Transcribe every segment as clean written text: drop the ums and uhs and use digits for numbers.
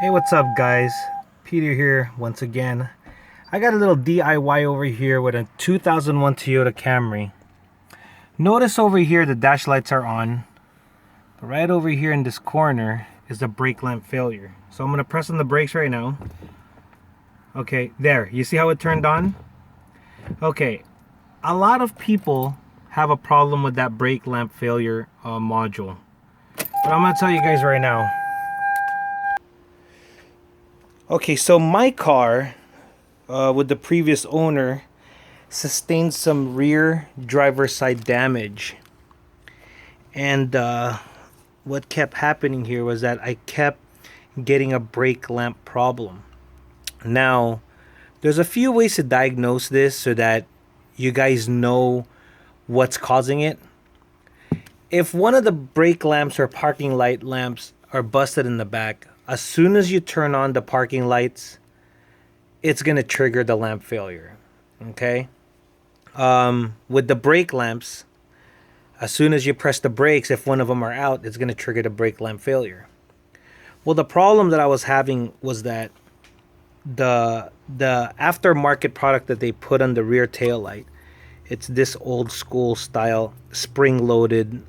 Hey, what's up guys? Peter here once again. I got a little DIY over here with a 2001 Toyota Camry. Notice over here the dash lights are on. But right over here in this corner is the brake lamp failure. So I'm going to press on the brakes right now. Okay, there. You see how it turned on? Okay, a lot of people have a problem with that brake lamp failure module. But I'm going to tell you guys right now. Okay, so my car with the previous owner sustained some rear driver's side damage. And what kept happening here was that I kept getting a brake lamp problem. Now, there's a few ways to diagnose this so that you guys know what's causing it. If one of the brake lamps or parking light lamps are busted in the back, as soon as you turn on the parking lights, it's going to trigger the lamp failure. Okay? With the brake lamps, as soon as you press the brakes, if one of them are out, it's going to trigger the brake lamp failure. Well, the problem that I was having was that the aftermarket product that they put on the rear tail light, it's this old school style spring-loaded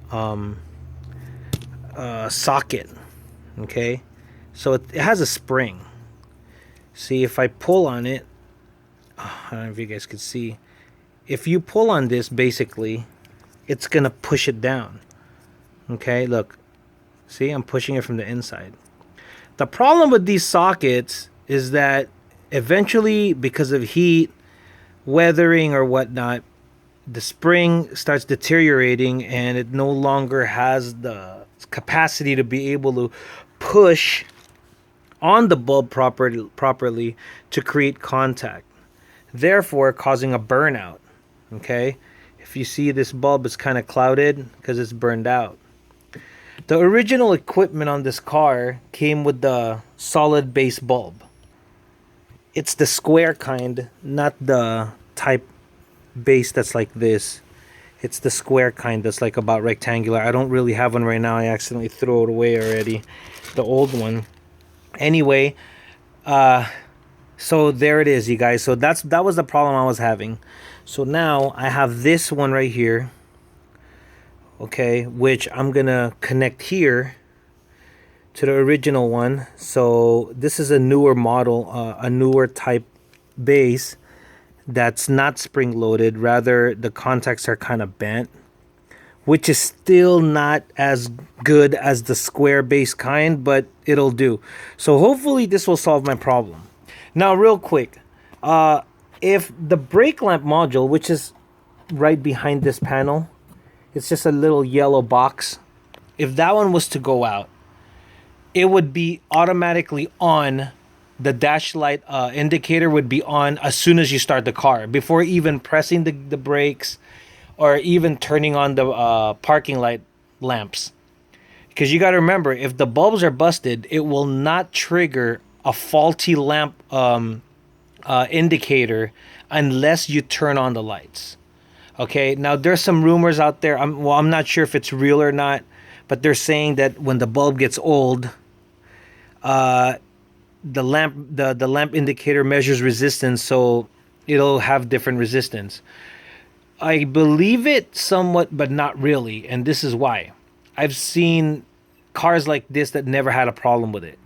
socket. Okay? So it has a spring. See, if I pull on it, I don't know if you guys could see. If you pull on this, basically, it's going to push it down. Okay, look. See, I'm pushing it from the inside. The problem with these sockets is that eventually, because of heat, weathering, or whatnot, the spring starts deteriorating and it no longer has the capacity to be able to push on the bulb properly to create contact, therefore causing a burnout. Okay, if you see this bulb is kind of clouded because it's burned out. The original equipment on this car came with the solid base bulb. It's the square kind, not the type base that's like this. It's the square kind that's like about rectangular. I don't really have one right now. I accidentally threw it away already, the old one. Anyway, so there it is, you guys. So that was the problem I was having. So now I have this one right here, okay, which I'm gonna connect here to the original one. So this is a newer model, a newer type base that's not spring loaded. Rather, the contacts are kind of bent, which is still not as good as the square base kind, but it'll do. So hopefully this will solve my problem. Now, real quick, if the brake lamp module, which is right behind this panel, it's just a little yellow box. If that one was to go out, it would be automatically on. The dash light indicator would be on as soon as you start the car, before even pressing the brakes or even turning on the parking light lamps. Because you got to remember, if the bulbs are busted, it will not trigger a faulty lamp indicator unless you turn on the lights. Okay, now there's some rumors out there. I'm not sure if it's real or not, but they're saying that when the bulb gets old, the lamp indicator measures resistance, so it'll have different resistance. I believe it somewhat, but not really, and this is why. I've seen cars like this that never had a problem with it.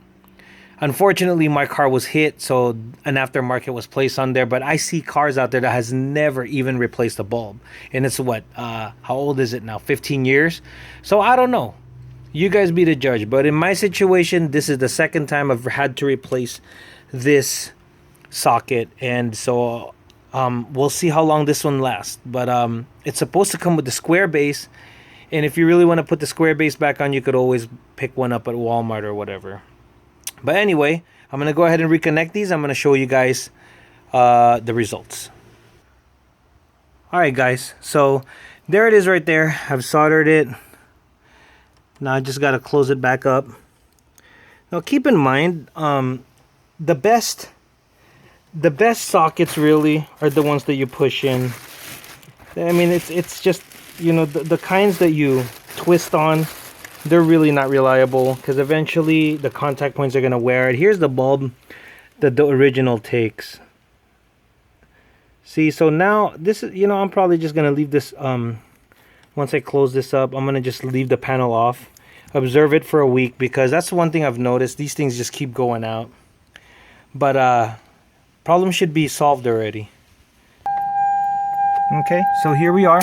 Unfortunately, my car was hit, so an aftermarket was placed on there, but I see cars out there that has never even replaced a bulb. And it's what, how old is it now? 15 years? So I don't know. You guys be the judge. But in my situation, this is the second time I've had to replace this socket. And so we'll see how long this one lasts. But it's supposed to come with the square base. And if you really want to put the square base back on, you could always pick one up at Walmart or whatever. But anyway, I'm going to go ahead and reconnect these. I'm going to show you guys the results. Alright guys, so there it is right there. I've soldered it. Now I just got to close it back up. Now keep in mind, the best sockets really are the ones that you push in. I mean, it's just, you know, the kinds that you twist on they're really not reliable, because eventually the contact points are going to wear it. Here's the bulb that the original takes. See, so now this is, you know, I'm probably just going to leave this, once I close this up, I'm going to just leave the panel off, observe it for a week, because that's one thing I've noticed. These things just keep going out. But problem should be solved already. Okay, so here we are.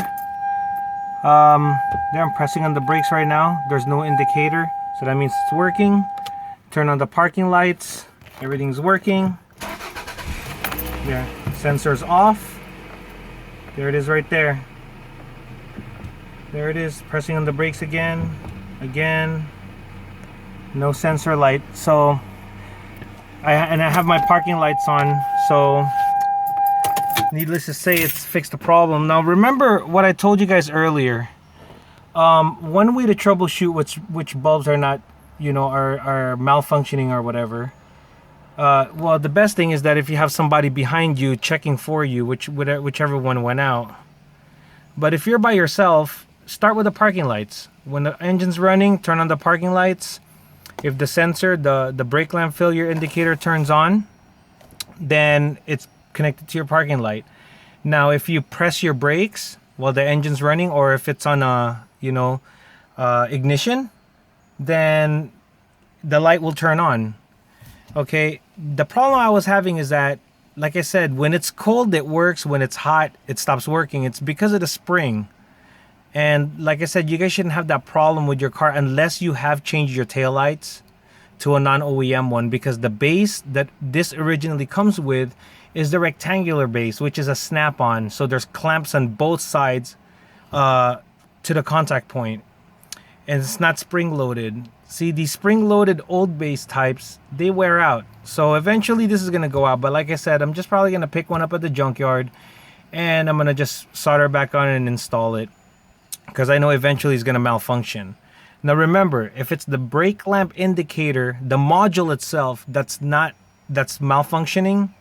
There, I'm pressing on the brakes right now. There's no indicator, so that means it's working. Turn on the parking lights. Everything's working. There, sensor's off. There it is right there. There it is, pressing on the brakes again. No sensor light. So I have my parking lights on, so needless to say, it's fixed the problem. Now remember what I told you guys earlier. One way to troubleshoot which bulbs are not, you know, are malfunctioning or whatever. Well, the best thing is that if you have somebody behind you checking for you, whichever one went out. But if you're by yourself, start with the parking lights. When the engine's running, turn on the parking lights. If the sensor, the brake lamp failure indicator turns on, then it's connected to your parking light. Now, if you press your brakes while the engine's running, or if it's on a, you know, ignition, then the light will turn on. Okay, the problem I was having is that, like I said, when it's cold it works, when it's hot it stops working. It's because of the spring. And like I said, you guys shouldn't have that problem with your car unless you have changed your taillights to a non-OEM one, because the base that this originally comes with is the rectangular base, which is a snap-on. So there's clamps on both sides to the contact point, and it's not spring-loaded. See, these spring-loaded old base types, they wear out. So eventually this is going to go out. But like I said, I'm just probably going to pick one up at the junkyard, and I'm going to just solder back on and install it, because I know eventually it's going to malfunction. Now remember, if it's the brake lamp indicator, the module itself that's malfunctioning,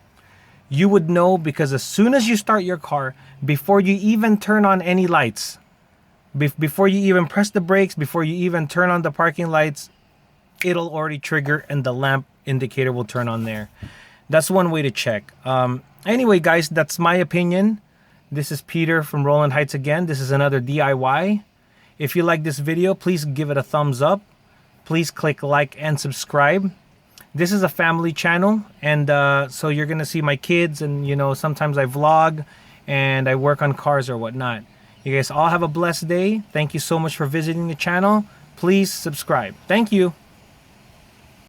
you would know, because as soon as you start your car, before you even turn on any lights, before you even press the brakes, before you even turn on the parking lights, it'll already trigger and the lamp indicator will turn on there. That's one way to check. Anyway, guys, that's my opinion. This is Peter from Roland Heights again. This is another DIY. If you like this video, please give it a thumbs up. Please click like and subscribe. This is a family channel, and so you're gonna see my kids, and you know, sometimes I vlog and I work on cars or whatnot. You guys all have a blessed day. Thank you so much for visiting the channel. Please subscribe. Thank you.